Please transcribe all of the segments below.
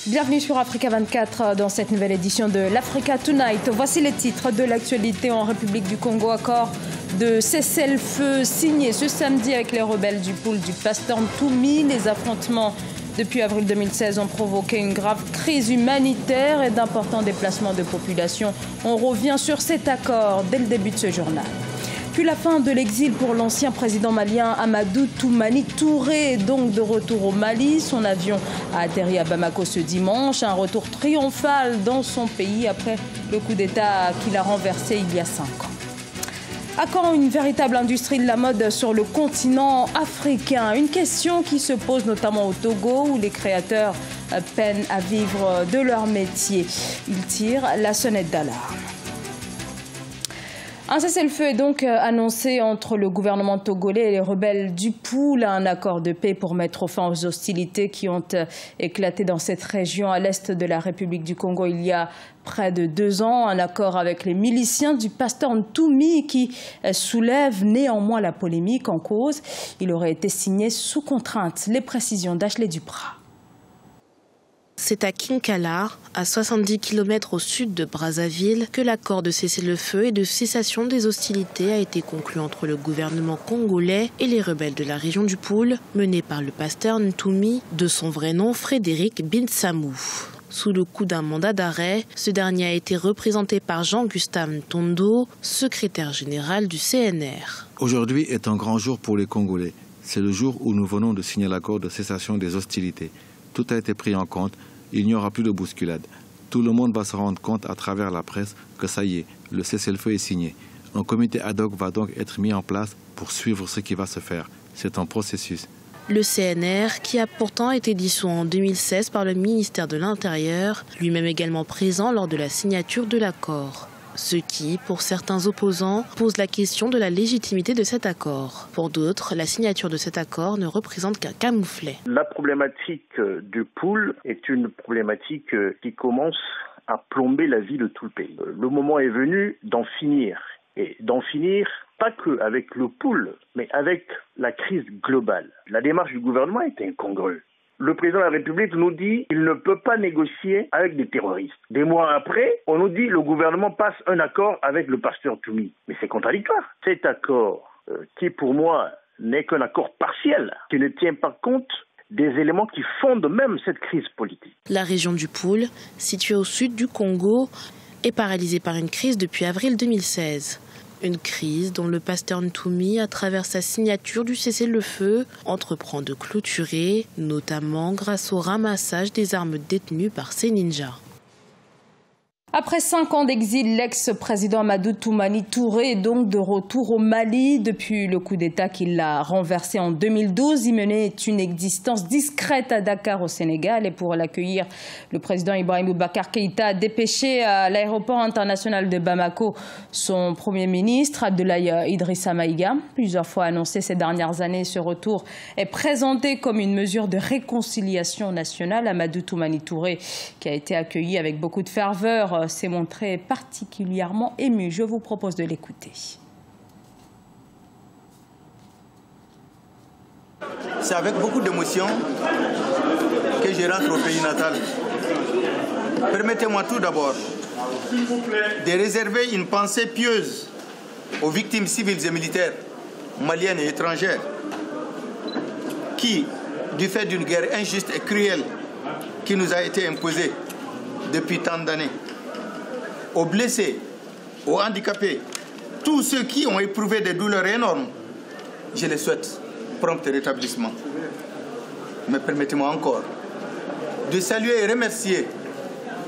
Bienvenue sur Africa 24 dans cette nouvelle édition de l'Africa Tonight. Voici les titres de l'actualité en République du Congo. Accord de cessez-le-feu signé ce samedi avec les rebelles du pôle du Pasteur Ntoumi. Les affrontements depuis avril 2016 ont provoqué une grave crise humanitaire et d'importants déplacements de population. On revient sur cet accord dès le début de ce journal. Puis la fin de l'exil pour l'ancien président malien Amadou Toumani Touré est donc de retour au Mali. Son avion a atterri à Bamako ce dimanche. Un retour triomphal dans son pays après le coup d'État qu'il a renversé il y a 5 ans. À quand une véritable industrie de la mode sur le continent africain? Une question qui se pose notamment au Togo où les créateurs peinent à vivre de leur métier. Ils tirent la sonnette d'alarme. Un cessez-le-feu est donc annoncé entre le gouvernement togolais et les rebelles du pôle, un accord de paix pour mettre fin aux hostilités qui ont éclaté dans cette région à l'est de la République du Congo il y a près de 2 ans. Un accord avec les miliciens du Pasteur Ntoumi qui soulève néanmoins la polémique en cause. Il aurait été signé sous contrainte. Les précisions d'Ashley Duprat. C'est à Kinkala, à 70 km au sud de Brazzaville, que l'accord de cessez-le-feu et de cessation des hostilités a été conclu entre le gouvernement congolais et les rebelles de la région du Pôle, menés par le Pasteur Ntoumi, de son vrai nom Frédéric Binsamou. Sous le coup d'un mandat d'arrêt, ce dernier a été représenté par Jean-Gustave Ntondo, secrétaire général du CNR. Aujourd'hui est un grand jour pour les Congolais. C'est le jour où nous venons de signer l'accord de cessation des hostilités. Tout a été pris en compte, il n'y aura plus de bousculade. Tout le monde va se rendre compte à travers la presse que ça y est, le cessez-le-feu est signé. Un comité ad hoc va donc être mis en place pour suivre ce qui va se faire. C'est un processus. Le CNR, qui a pourtant été dissous en 2016 par le ministère de l'Intérieur, lui-même également présent lors de la signature de l'accord. Ce qui, pour certains opposants, pose la question de la légitimité de cet accord. Pour d'autres, la signature de cet accord ne représente qu'un camouflet. La problématique du pôle est une problématique qui commence à plomber la vie de tout le pays. Le moment est venu d'en finir. Et d'en finir, pas que avec le pôle, mais avec la crise globale. La démarche du gouvernement est incongrue. Le président de la République nous dit qu'il ne peut pas négocier avec des terroristes. Des mois après, on nous dit que le gouvernement passe un accord avec le Pasteur Ntoumi. Mais c'est contradictoire. Cet accord, qui pour moi n'est qu'un accord partiel, qui ne tient pas compte des éléments qui fondent même cette crise politique. La région du Pôle, située au sud du Congo, est paralysée par une crise depuis avril 2016. Une crise dont le Pasteur Ntoumi, à travers sa signature du cessez-le-feu, entreprend de clôturer, notamment grâce au ramassage des armes détenues par ses ninjas. Après 5 ans d'exil, l'ex-président Amadou Toumani Touré est donc de retour au Mali. Depuis le coup d'État qu'il a renversé en 2012, il menait une existence discrète à Dakar au Sénégal. Et pour l'accueillir, le président Ibrahim Boubacar Keïta a dépêché à l'aéroport international de Bamako son premier ministre, Abdoulaye Idrissa Maïga. Plusieurs fois annoncé ces dernières années, ce retour est présenté comme une mesure de réconciliation nationale. Amadou Toumani Touré, qui a été accueilli avec beaucoup de ferveur, s'est montré particulièrement ému. Je vous propose de l'écouter. C'est avec beaucoup d'émotion que je rentre au pays natal. Permettez-moi tout d'abord de réserver une pensée pieuse aux victimes civiles et militaires, maliennes et étrangères, qui, du fait d'une guerre injuste et cruelle qui nous a été imposée depuis tant d'années, aux blessés, aux handicapés, tous ceux qui ont éprouvé des douleurs énormes, je les souhaite prompt rétablissement. Mais permettez-moi encore de saluer et remercier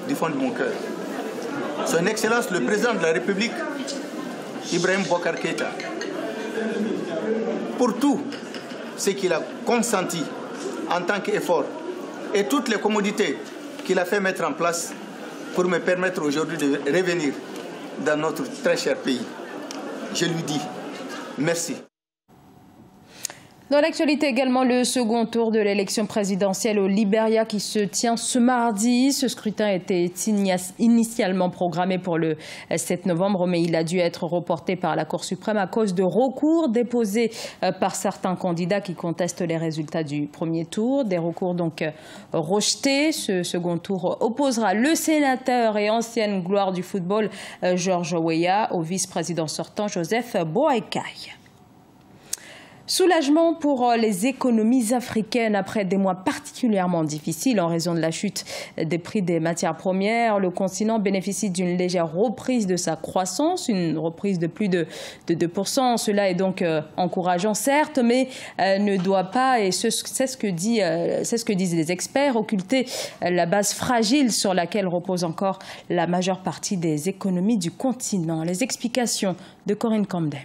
du fond de mon cœur Son Excellence le Président de la République, Ibrahim Boubacar Keïta, pour tout ce qu'il a consenti en tant qu'effort et toutes les commodités qu'il a fait mettre en place pour me permettre aujourd'hui de revenir dans notre très cher pays. Je lui dis merci. Dans l'actualité également, le second tour de l'élection présidentielle au Libéria qui se tient ce mardi. Ce scrutin était initialement programmé pour le 7 novembre, mais il a dû être reporté par la Cour suprême à cause de recours déposés par certains candidats qui contestent les résultats du premier tour. Des recours donc rejetés. Ce second tour opposera le sénateur et ancienne gloire du football George Weah au vice-président sortant Joseph Boakai. Soulagement pour les économies africaines après des mois particulièrement difficiles en raison de la chute des prix des matières premières. Le continent bénéficie d'une légère reprise de sa croissance, une reprise de plus de 2%. Cela est donc encourageant, certes, mais ne doit pas, et c'est ce que disent les experts, occulter la base fragile sur laquelle repose encore la majeure partie des économies du continent. Les explications de Corinne Camden.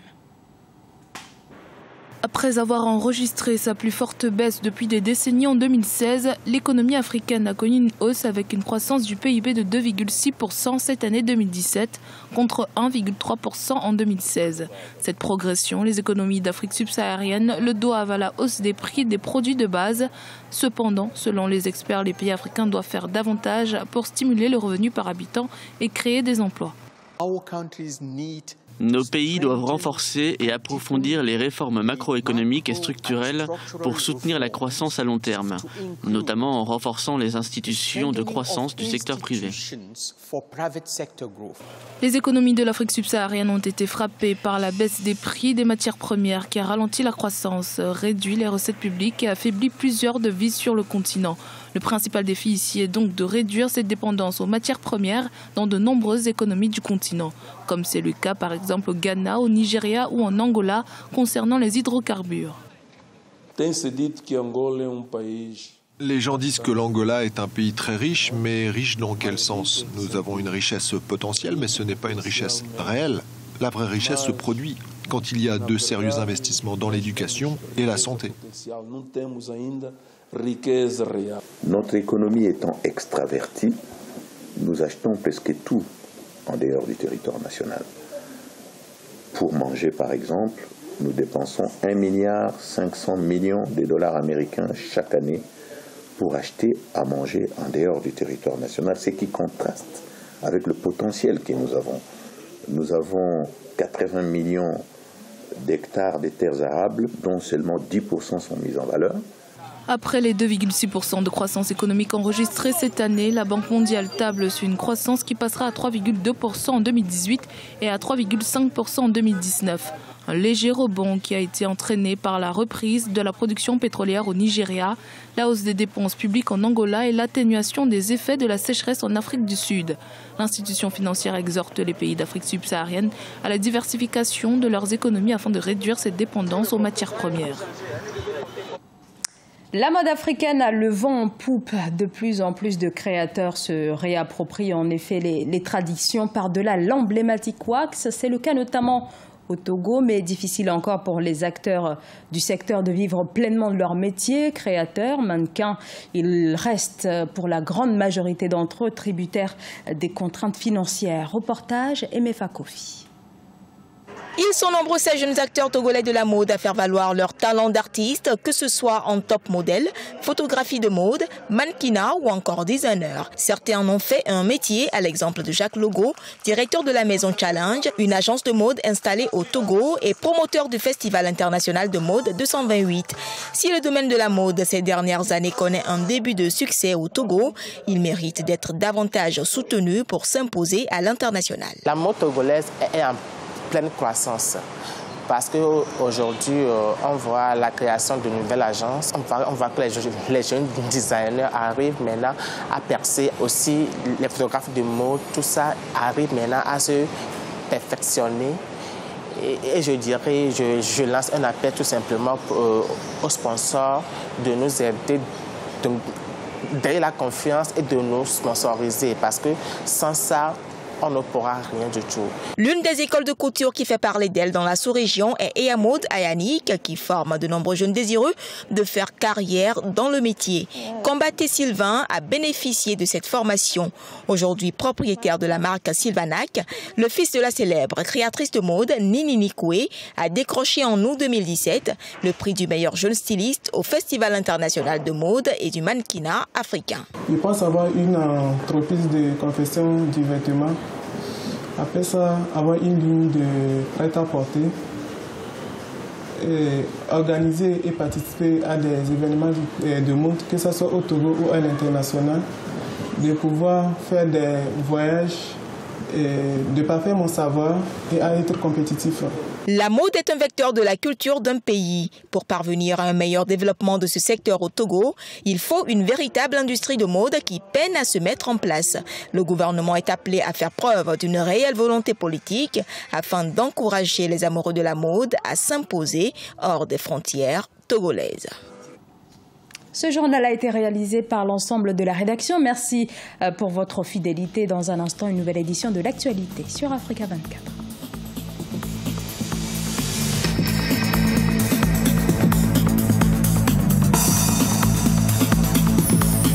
Après avoir enregistré sa plus forte baisse depuis des décennies en 2016, l'économie africaine a connu une hausse avec une croissance du PIB de 2,6% cette année 2017 contre 1,3% en 2016. Cette progression, les économies d'Afrique subsaharienne le doivent à la hausse des prix des produits de base. Cependant, selon les experts, les pays africains doivent faire davantage pour stimuler le revenu par habitant et créer des emplois. Nos pays doivent renforcer et approfondir les réformes macroéconomiques et structurelles pour soutenir la croissance à long terme, notamment en renforçant les institutions de croissance du secteur privé. Les économies de l'Afrique subsaharienne ont été frappées par la baisse des prix des matières premières qui a ralenti la croissance, réduit les recettes publiques et affaibli plusieurs devises sur le continent. Le principal défi ici est donc de réduire cette dépendance aux matières premières dans de nombreuses économies du continent, comme c'est le cas par exemple au Ghana, au Nigeria ou en Angola concernant les hydrocarbures. Les gens disent que l'Angola est un pays très riche, mais riche dans quel sens? Nous avons une richesse potentielle, mais ce n'est pas une richesse réelle. La vraie richesse se produit quand il y a de sérieux investissements dans l'éducation et la santé. Notre économie étant extravertie, nous achetons presque tout en dehors du territoire national. Pour manger, par exemple, nous dépensons 1,5 milliard de dollars américains chaque année pour acheter à manger en dehors du territoire national, ce qui contraste avec le potentiel que nous avons. Nous avons 80 millions d'hectares de terres arables, dont seulement 10% sont mis en valeur. Après les 2,6% de croissance économique enregistrée cette année, la Banque mondiale table sur une croissance qui passera à 3,2% en 2018 et à 3,5% en 2019. Un léger rebond qui a été entraîné par la reprise de la production pétrolière au Nigeria, la hausse des dépenses publiques en Angola et l'atténuation des effets de la sécheresse en Afrique du Sud. L'institution financière exhorte les pays d'Afrique subsaharienne à la diversification de leurs économies afin de réduire cette dépendance aux matières premières. La mode africaine a le vent en poupe. De plus en plus de créateurs se réapproprient en effet les traditions par-delà l'emblématique wax. C'est le cas notamment au Togo, mais difficile encore pour les acteurs du secteur de vivre pleinement de leur métier. Créateurs, mannequins, ils restent pour la grande majorité d'entre eux tributaires des contraintes financières. Reportage Emefa Kofi. Ils sont nombreux ces jeunes acteurs togolais de la mode à faire valoir leur talent d'artiste, que ce soit en top modèle, photographie de mode, mannequinat ou encore designer. Certains en ont fait un métier, à l'exemple de Jacques Logo, directeur de la maison Challenge, une agence de mode installée au Togo et promoteur du Festival international de mode 228. Si le domaine de la mode ces dernières années connaît un début de succès au Togo, il mérite d'être davantage soutenu pour s'imposer à l'international. La mode togolaise est en pleine croissance parce qu'aujourd'hui on voit la création de nouvelles agences, on voit que les jeunes designers arrivent maintenant à percer, aussi les photographes de mode, tout ça arrive maintenant à se perfectionner et je dirais, je lance un appel tout simplement aux sponsors de nous aider, de donner la confiance et de nous sponsoriser parce que sans ça, on ne pourra rien du tout. L'une des écoles de couture qui fait parler d'elle dans la sous-région est Eamoud Ayanik, qui forme de nombreux jeunes désireux de faire carrière dans le métier. Combaté Sylvain a bénéficié de cette formation. Aujourd'hui propriétaire de la marque Sylvanac, le fils de la célèbre créatrice de mode Nini Nikwe a décroché en août 2017 le prix du meilleur jeune styliste au Festival international de mode et du mannequinat africain. Je pense avoir une entreprise de confection du vêtement. Après ça, avoir une ligne de prêt-à-porter, organiser et participer à des événements de mode, que ce soit au Togo ou à l'international, de pouvoir faire des voyages, de parfaire mon savoir et à être compétitif. La mode est un vecteur de la culture d'un pays. Pour parvenir à un meilleur développement de ce secteur au Togo, il faut une véritable industrie de mode qui peine à se mettre en place. Le gouvernement est appelé à faire preuve d'une réelle volonté politique afin d'encourager les amoureux de la mode à s'imposer hors des frontières togolaises. Ce journal a été réalisé par l'ensemble de la rédaction. Merci pour votre fidélité. Dans un instant, une nouvelle édition de l'actualité sur Africa 24.